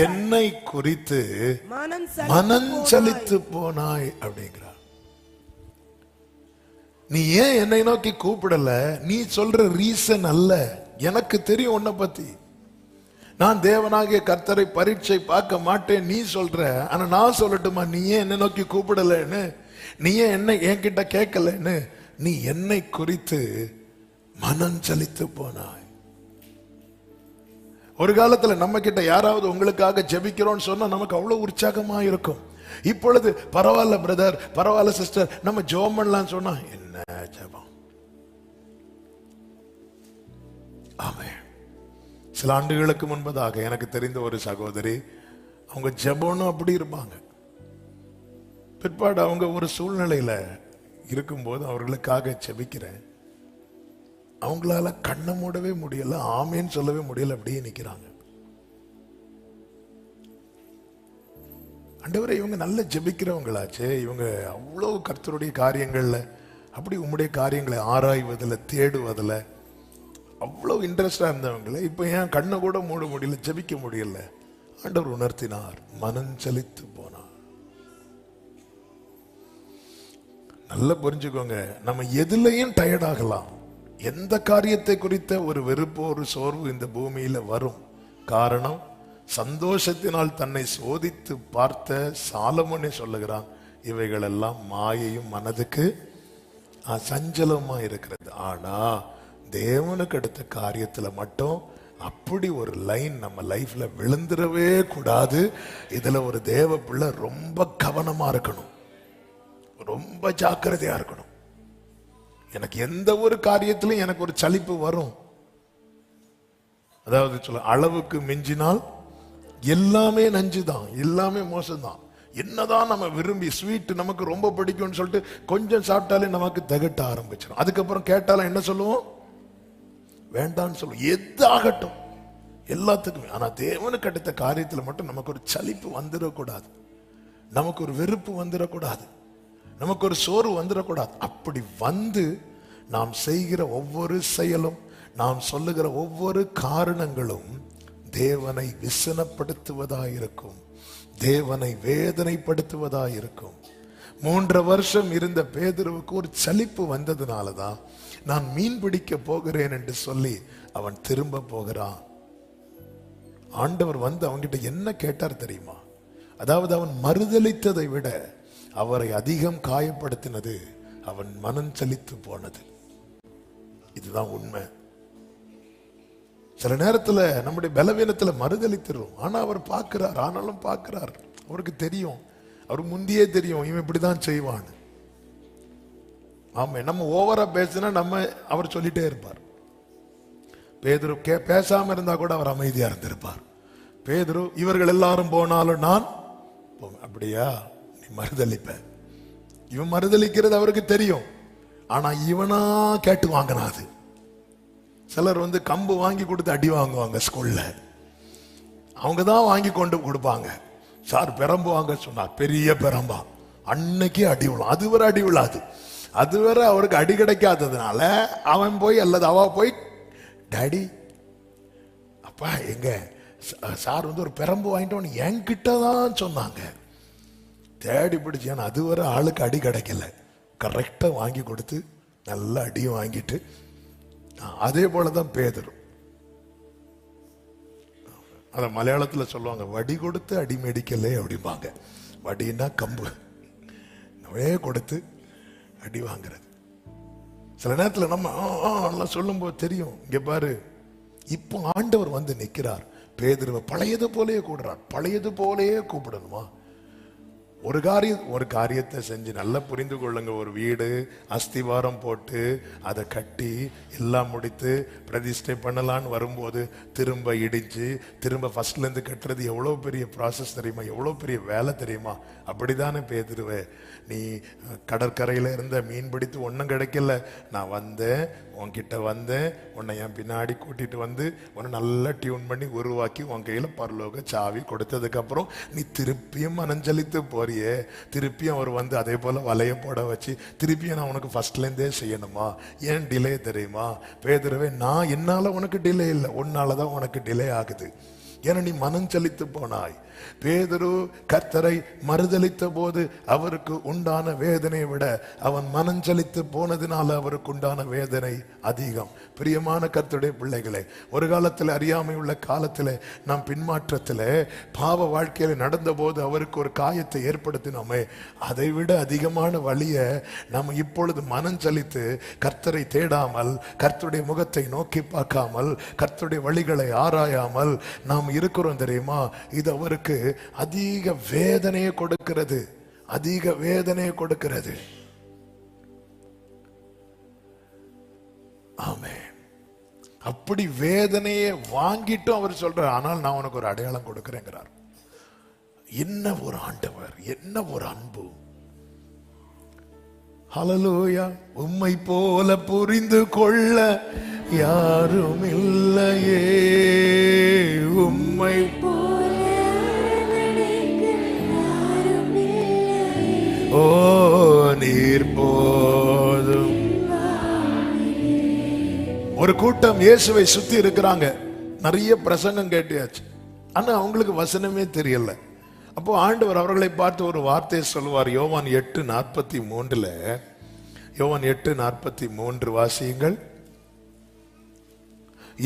என்னை குறித்து மனம் சலித்து போனாய் அப்படிங்கிறார். நீ ஏன் என்னை நோக்கி கூப்பிடல? நீ சொல்ற ரீசன் அல்ல, எனக்கு தெரியும் உன்னை பத்தி. நான் தேவனாகிய கர்த்தரை பரீட்சை பார்க்க மாட்டேன் நீ சொல்ற. ஆனா நான் சொல்லட்டுமா, நீ ஏன் என்னை நோக்கி கூப்பிடலன்னு, நீ ஏன் என்ன என்கிட்ட கேட்கலன்னு? நீ என்னை குறித்து மனம் சலித்து போனாய். ஒரு காலத்துல நம்ம கிட்ட யாராவது உங்களுக்காக ஜெபிக்கிறோம்னு சொன்னா நமக்கு அவ்வளவு உற்சாகமா இருக்கும். இப்பொழுது பரவாயில்ல பிரதர், பரவாயில்ல சிஸ்டர், நம்ம ஜெபம் பண்ணலாம் சொன்னா என்ன ஜெபம்? ஆமென். சில ஆண்டுகளுக்கு முன்பதாக எனக்கு தெரிந்த ஒரு சகோதரி, அவங்க ஜெபம்னு அப்படி இருப்பாங்க. பிற்பாடு அவங்க ஒரு சூழ்நிலையில இருக்கும்போது அவர்களுக்காக ஜெபிக்கிறேன், அவங்களால கண்ணை மூடவே முடியல, ஆமேன்னு சொல்லவே முடியல, அப்படியே நிக்கிறாங்க. ஆண்டவரே, இவங்க நல்ல ஜெபிக்கிறவங்களாச்சே, இவங்க அவ்வளவு கர்த்தருடைய காரியங்கள்ல அப்படி உம்முடைய காரியங்களை ஆராய்வதில் தேடுவதில் அவ்வளவு இன்ட்ரெஸ்டா இருந்தவங்கள இப்ப ஏன் கண்ணை கூட மூட முடியல, ஜெபிக்க முடியல? ஆண்டவர் உணர்த்தினார், மனம் சலித்து போனார். நல்லா புரிஞ்சுக்கோங்க, நம்ம எதுலையும் டயர்ட் ஆகலாம். எந்த காரியத்தை குறித்த ஒரு வெறுப்பு, ஒரு சோர்வு இந்த பூமியில வரும். காரணம், சந்தோஷத்தினால் தன்னை சோதித்து பார்த்த சாலமோனே சொல்லுகிறான், இவைகள் எல்லாம் மாயையும் மனதுக்கு சஞ்சலமா இருக்கிறது. ஆனா தேவனுக்கு அடுத்த காரியத்துல மட்டும் அப்படி ஒரு லைன் நம்ம லைஃப்ல விழுந்துடவே கூடாது. இதுல ஒரு தேவ பிள்ளை ரொம்ப கவனமா இருக்கணும், ரொம்ப ஜாக்கிரதையா இருக்கணும். எனக்கு எந்த ஒரு காரியத்திலும் எனக்கு ஒரு சலிப்பு வரும். அதாவது சொல்ல, அளவுக்கு மிஞ்சினால் எல்லாமே நஞ்சுதான், எல்லாமே மோசம்தான். என்னதான் நம்ம விரும்பி ஸ்வீட் நமக்கு ரொம்ப பிடிக்கும்னு சொல்லிட்டு கொஞ்சம் சாப்பிட்டாலே நமக்கு திகட்ட ஆரம்பிச்சிடும். அதுக்கப்புறம் கேட்டாலும் என்ன சொல்லுவோம்? வேண்டான்னு சொல்லுவோம். எது ஆகட்டும் எல்லாத்துக்குமே. ஆனா தேவனுக்கு அடுத்த காரியத்துல மட்டும் நமக்கு ஒரு சலிப்பு வந்துடக்கூடாது, நமக்கு ஒரு வெறுப்பு வந்துடக்கூடாது, நமக்கு ஒரு சோர்வு வந்துடக்கூடாது. அப்படி வந்து நாம் செய்கிற ஒவ்வொரு செயலும், நாம் சொல்லுகிற ஒவ்வொரு காரணங்களும் தேவனை விசனப்படுத்துவதாயிருக்கும், தேவனை வேதனைப்படுத்துவதாயிருக்கும். 3 வருஷம் இருந்த பேதுருவுக்கு ஒரு சலிப்பு வந்ததுனாலதான் நான் மீன் பிடிக்க போகிறேன் என்று சொல்லி அவன் திரும்ப போகிறான். ஆண்டவர் வந்து அவன்கிட்ட என்ன கேட்டார் தெரியுமா? அதாவது அவன் மறுதலித்ததை விட அவரை அதிகம் காயப்படுத்தினது அவன் மனம் சலித்து போனது. இதுதான் உண்மை. சில நேரத்துல நம்முடைய பலவீனத்துல மறுதலித்துறோம். ஆனா அவர் பார்க்கிறார், ஆனாலும் பார்க்கிறார். அவருக்கு தெரியும், அவருக்கு முந்தியே தெரியும் இவன் இப்படிதான் செய்வான். ஆமா, நம்ம ஓவரா பேசினா நம்ம அவர் சொல்லிட்டே இருப்பார். பேதுரு பேசாம இருந்தா கூட அவர் அமைதியா இருந்திருப்பார். பேதுரு, இவர்கள் எல்லாரும் போனாலும் நான் அப்படியா? நீ மறுதலிப்ப. இவன் மறுதலிக்கிறது அவருக்கு தெரியும். ஆனா இவனா கேட்டு வாங்கினாது. சிலர் வந்து கம்பு வாங்கி கொடுத்து அடி வாங்குவாங்க ஸ்கூல்ல, அவங்கதான் வாங்கி கொண்டு கொடுப்பாங்க. சார் பெரம்பு வாங்க சொன்னார், பெரிய பெரம்பா, அன்னைக்கு அடி விழும். அதுவரை அடி விழாது, அதுவரை அவருக்கு அடி கிடைக்காததுனால அவன் போய் அல்லது அவ போய், டாடி அப்பா எங்க சார் வந்து ஒரு பெரம்பு வாங்கிட்டோன்னு என்கிட்ட தான் சொன்னாங்க. தேடி பிடிச்சு, ஏன்னா அதுவரை ஆளுக்கு அடி கிடைக்கல, கரெக்டா வாங்கி கொடுத்து நல்ல அடியும் வாங்கிட்டு. அதே போலதான் பேதுரு. அத மலையாளத்துல சொல்லுவாங்க, வடி கொடுத்து அடி மெடிக்கலே அப்படிம்பாங்க. வடின்னா கம்பு கொடுத்து அடி வாங்குறது. சில நேரத்துல நம்ம சொல்லும் போது தெரியும், இங்க பாரு இப்போ ஆண்டவர் வந்து நிக்கிறார். பேதுருவை பழையது போலயே கூடுறார். பழையது போலயே கூப்பிடணுமா? ஒரு காரியத்தை செஞ்சு நல்லா புரிந்து கொள்ளுங்க. ஒரு வீடு அஸ்திவாரம் போட்டு அதை கட்டி எல்லாம் முடித்து பிரதிஷ்டை பண்ணலான்னு வரும்போது திரும்ப இடிச்சு திரும்ப ஃபர்ஸ்ட்ல இருந்து கட்டுறது எவ்வளவு பெரிய ப்ராசஸ் தெரியுமா? எவ்வளவு பெரிய வேலை தெரியுமா? அப்படிதானே பேதுருவே, நீ கடற்கரையில இருந்த மீன் பிடித்து ஒன்றும் கிடைக்கல, நான் வந்தேன், உன்கிட்ட வந்தேன், உன்னை என் பின்னாடி கூட்டிட்டு வந்து உன்னை நல்லா டியூன் பண்ணி உருவாக்கி உன் கையில பரலோக சாவி கொடுத்ததுக்கு அப்புறம் நீ திருப்பியும் மனஞ்சலித்து போறியே, திருப்பியும் அவர் வந்து அதே போல வலைய போட வச்சு திருப்பியும் நான் உனக்கு ஃபர்ஸ்ட்ல இருந்தே செய்யணுமா? ஏன் டிலே தெரியுமா? பேதுருவே, நான் என்னால உனக்கு டிலே இல்லை, உன்னாலதான் உனக்கு டிலே ஆகுது. என நீ மனம் செலுத்து போனாய். பேதுரு கர்த்தரை மறுதலித்த போது அவருக்கு உண்டான வேதனையை விட அவன் மனஞ்சலித்து போனதினால அவருக்கு உண்டான வேதனை அதிகம். பிரியமான கர்த்தருடைய பிள்ளைகளே, ஒரு காலத்தில் அறியாமை உள்ள காலத்தில் நாம் பின்மாற்றத்தில் பாவ வாழ்க்கையில் நடந்த போது அவருக்கு ஒரு காயத்தை ஏற்படுத்தினோமே, அதை விட அதிகமான வலியை நாம் இப்பொழுது மனஞ்சலித்து கர்த்தரை தேடாமல், கர்த்தருடைய முகத்தை நோக்கி பார்க்காமல், கர்த்தருடைய வழிகளை ஆராயாமல் நாம் இருக்கிறோம் தெரியுமா? இது அவருக்கு அதிக வேதனையை கொடுக்கிறது, அதிக வேதனையை கொடுக்கிறது. ஆமென். அப்படி வேதனையை வாங்கிட்டும் அவர் சொல்றார், ஆனால் நான் உனக்கு ஒரு அடையாளம் கொடுக்கிறேங்கிறார். என்ன ஒரு ஆண்டவர், என்ன ஒரு அன்பு. ஹல்லேலூயா. உம்மை போல புரிந்து கொள்ள யாரும் இல்லையே, உம்மை ஓ நீர் போதும். ஒரு கூட்டம் இயேசுவை சுத்தி இருக்கிறாங்க, நிறைய பிரசங்கம் கேட்டியாச்சு, ஆனா அவங்களுக்கு வசனமே தெரியல. அப்போ ஆண்டவர் அவர்களை பார்த்து ஒரு வார்த்தையை சொல்லுவார். யோவான் 8:43, யோவான் 8:43 வாசியுங்கள்.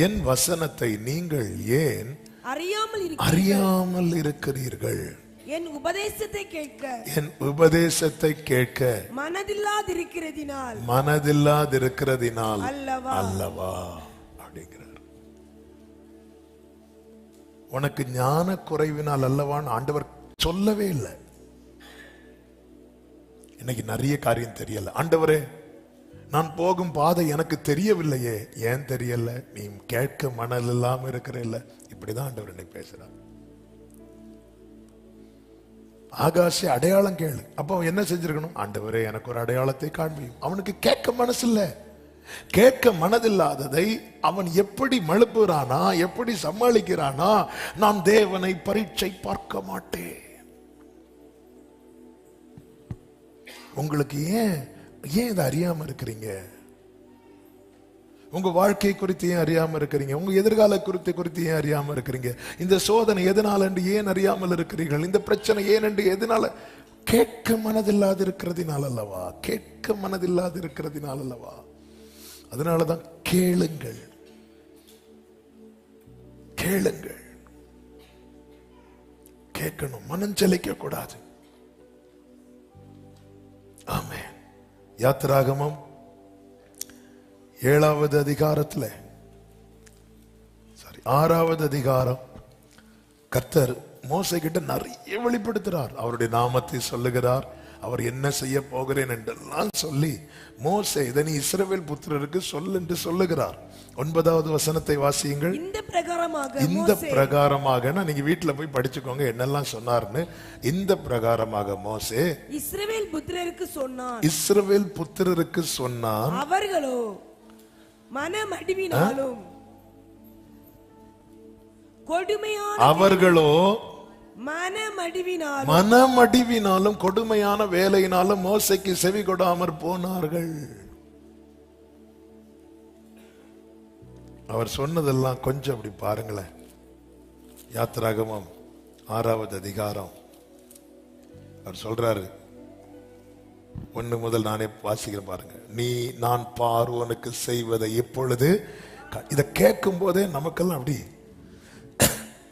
என் வசனத்தை நீங்கள் ஏன் அறியாமல் இருக்கிறீர்கள்? என் உபதேசத்தை கேட்க, என் உபதேசத்தை கேட்க மனதில்லாதிருக்கிறதினால் அல்லவா அப்படிங்கிறார். உனக்கு ஞான குறைவினால் அல்லவான்னு ஆண்டவர் சொல்லவே இல்லை. இன்னைக்கு நிறைய காரியம் தெரியல. ஆண்டவரே, நான் போகும் பாதை எனக்கு தெரியவில்லையே. ஏன் தெரியல? நீ கேட்க மனதில் இல்லாம இருக்கிற இல்ல. இப்படிதான் ஆண்டவர் இன்னைக்கு பேசுறார். ஆகாஷ் அடையாளம் கேளு. அப்போ அவன் என்ன செஞ்சிருக்கணும்? ஆண்டவரே எனக்கு ஒரு அடையாளத்தை காண்பியும். அவனுக்கு கேட்க மனசு இல்ல. கேட்க மனதில்லாததை அவன் எப்படி மழுப்புறானா, எப்படி சமாளிக்கிறானா? நான் தேவனை பரீட்சை பார்க்க மாட்டேன். உங்களுக்கு ஏன் இதை அறியாம இருக்கிறீங்க? உங்க வாழ்க்கை குறித்து ஏன் அறியாம இருக்கிறீங்க? உங்க எதிர்கால குறித்து ஏன் அறியாம இருக்கிறீங்க? இந்த சோதனை எதனால என்று ஏன் அறியாமல் இருக்கிறீர்கள்? இந்த பிரச்சனை ஏன் என்று எதனால? கேட்க மனதில்லாது இருக்கிறதினால் அல்லவா? கேட்க மனதில்லாது இருக்கிறதினால் அல்லவா? அதனாலதான் கேளுங்கள், கேளுங்கள். கேட்கணும், மனஞ்சலிக்க கூடாது. ஆமென். யாத்திராகமம் 7வது அதிகாரத்துல 6வது அதிகாரம் கர்த்தர் மோசே கிட்ட நிறைய வெளிப்படுத்துறார். அவருடைய நாமத்தை சொல்லுகிறார், அவர் என்ன செய்ய போகிறேன் என்றெல்லாம் சொல்லி மோசே இதை நீ இஸ்ரவேல் புத்திரருக்கு சொல் என்று சொல்லுகிறார். 9வது வசனத்தை வாசியுங்கள். இந்த பிரகாரமாக நீங்க வீட்டுல போய் படிச்சுக்கோங்க என்னெல்லாம் சொன்னார்னு. இந்த பிரகாரமாக மோசே இஸ்ரவேல் புத்திரருக்கு சொன்னான். இஸ்ரவேல் புத்திரருக்கு சொன்னான். அவர்களோ மனமடிவினாலும் மனமடிவினாலும் கொடுமையான வேலையினாலும் மோசைக்கு செவி கொடாமற் போனார்கள். அவர் சொன்னதெல்லாம் கொஞ்சம் அப்படி பாருங்களேன். யாத்திராகமம் 6வது அதிகாரம் அவர் சொல்றாரு. 1 முதல் நானே வாசிக்கிறேன் பாருங்க. நான் பார்வோனுக்கு செய்வதை இப்பொழுது, இதை கேட்கும் போதே நமக்கெல்லாம் அப்படி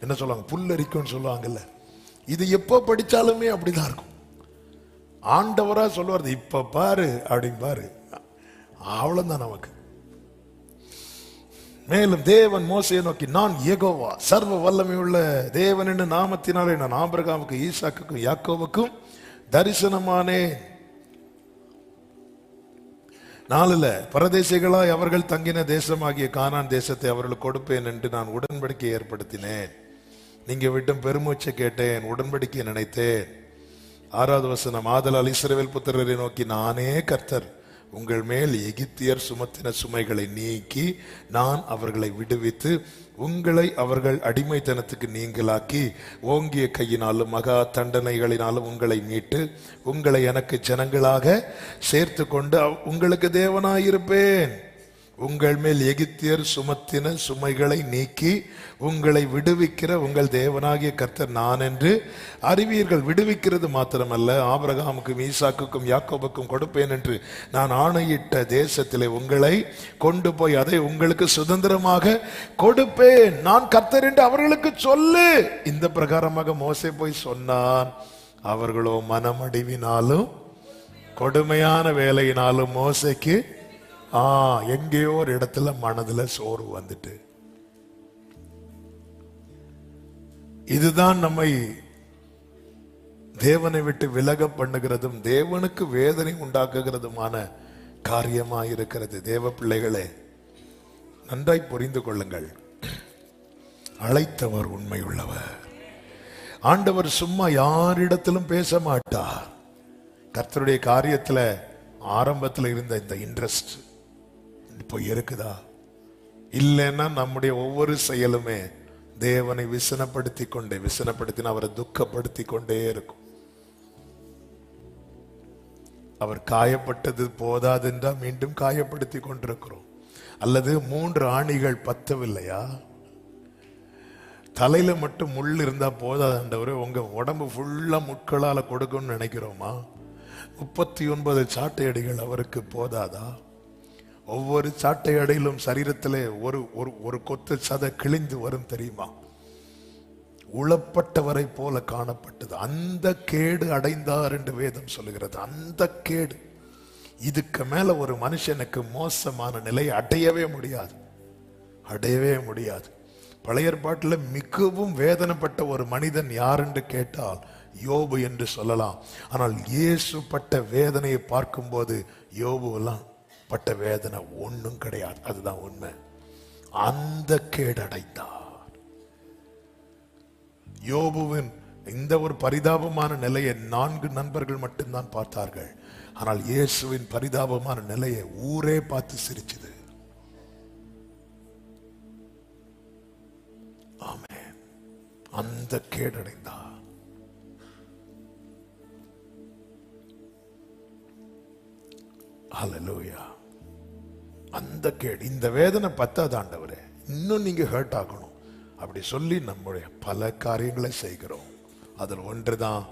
என்ன சொல்லுவாங்க, புல்லரிக்கும்னு சொல்லுவாங்கல்ல. இது எப்போ படிச்சாலுமே அப்படிதான் இருக்கும். ஆண்டவரா சொல்லுவார், இப்ப பாரு அப்படின்னு பாரு, அவ்வளவுதான் நமக்கு. மேலும் தேவன் மோசையை நோக்கி, நான் யெகோவா சர்வ வல்லமை உள்ள தேவன் என்ற நாமத்தினாலே நான் ஆபிரகாமுக்கும் ஈசாக்குக்கும் யாக்கோவுக்கும் தரிசனமானேன். 4 பரதேசிகளாய் அவர்கள் தங்கின தேசமாகிய கானான் தேசத்தை அவர்களுக்கு கொடுப்பேன் என்று நான் உடன்படிக்கை ஏற்படுத்தினேன். நீங்க விட்டும் பெருமூச்சை கேட்டேன், உடன்படிக்கை நினைத்தேன். 6வது வசனம், ஆதலால் இஸ்ரவேல் புத்திரரை நோக்கி, நானே கர்த்தர், உங்கள் மேல் எகிப்தியர் சுமத்தின சுமைகளை நீக்கி நான் அவர்களை விடுவித்து உங்களை அவர்கள் அடிமைத்தனத்துக்கு நீங்களாக்கி ஓங்கிய கையினாலும் மகா தண்டனைகளினாலும் உங்களை மீட்டு உங்களை எனக்கு ஜனங்களாக சேர்த்து கொண்டு உங்களுக்கு தேவனாயிருப்பேன். உங்கள் மேல் எகிப்தியர் சுமத்தின சுமைகளை நீக்கி உங்களை விடுவிக்கிற உங்கள் தேவனாகிய கர்த்தர் நான் என்று அறிவீர்கள். விடுவிக்கிறது மாத்திரமல்ல, ஆபிரகாமுக்கும் ஈசாக்குக்கும் யாக்கோபுக்கும் கொடுப்பேன் என்று நான் ஆணையிட்ட தேசத்திலே உங்களை கொண்டு போய் அதை உங்களுக்கு சுதந்திரமாக கொடுப்பேன். நான் கர்த்தர் என்று அவர்களுக்கு சொல்லு. இந்த பிரகாரமாக மோசே போய் சொன்னான். அவர்களோ மனமடிவினாலும் கொடுமையான வேலையினாலும் மோசேக்கு எங்கேயோ ஒரு இடத்துல மனதுல சோர்வு வந்துட்டு. இதுதான் நம்மை தேவனை விட்டு விலக பண்ணுகிறதும் தேவனுக்கு வேதனை உண்டாக்குகிறதுமான காரியமா இருக்கிறது. தேவ பிள்ளைகளே, நன்றாய் புரிந்து கொள்ளுங்கள். அழைத்தவர் உண்மை உள்ளவர். ஆண்டவர் சும்மா யாரிடத்திலும் பேச மாட்டார். கர்த்தருடைய காரியத்துல ஆரம்பத்தில் இருந்த இந்த இன்ட்ரெஸ்ட் இப்போ இருக்குதா? இல்லைன்னா நம்முடைய ஒவ்வொரு செயலுமே தேவனை விசனப்படுத்தினா அவரை துக்கப்படுத்தி கொண்டே இருக்கும். அவர் காயப்பட்டது போதாதென்றா மீண்டும் காயப்படுத்தி கொண்டிருக்கிறோம். அல்லது 3 ஆணிகள் பத்தவில்லையா? தலையில மட்டும் முள் இருந்தா போதாதண்டவரே, உங்க உடம்பு ஃபுல்லா முட்களால கொடுக்கணும்னு நினைக்கிறோமா? 39 சாட்டை அடிகள் அவருக்கு போதாதா? ஒவ்வொரு சாட்டை அடையிலும் சரீரத்திலே ஒரு கொத்து சதை கிழிந்து வரும் தெரியுமா? உளப்பட்டவரை போல காணப்பட்டது. அந்த கேடு அடைந்தார் என்று வேதம் சொல்லுகிறது. அந்த கேடு. இதுக்கு மேல ஒரு மனுஷனுக்கு மோசமான நிலை அடையவே முடியாது. பழைய ஏற்பாட்டில் மிகவும் வேதனைப்பட்ட ஒரு மனிதன் யார் என்று கேட்டால் யோபு என்று சொல்லலாம். ஆனால் இயேசு பட்ட வேதனையை பார்க்கும்போது யோபு எல்லாம் பட்ட வேதனை ஒன்றும் கிடையாது. அதுதான் உண்மை. அந்த கேடடைந்தார். யோபுவின் இந்த ஒரு பரிதாபமான நிலையை 4 நண்பர்கள் மட்டும்தான் பார்த்தார்கள். ஆனால் இயேசுவின் பரிதாபமான நிலையை ஊரே பார்த்து சிரிச்சது. ஆமென். அந்த கேடடைந்தார். ஹல்லேலூயா. அந்த கேடு, இந்த வேதனை பத்தாது ஆண்டவரே, இன்னும் நீங்க ஹர்ட் ஆகணும் அப்படி சொல்லி நம்முடைய பல காரியங்களை செய்கிறோம். அதில் ஒன்றுதான்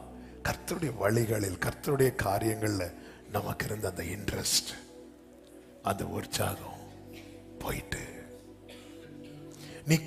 கர்த்தருடைய வழிகளில், கர்த்தருடைய காரியங்கள்ல நமக்கு இருந்த அந்த இன்ட்ரெஸ்ட், அந்த உற்சாகம் போயிட்டு. நீ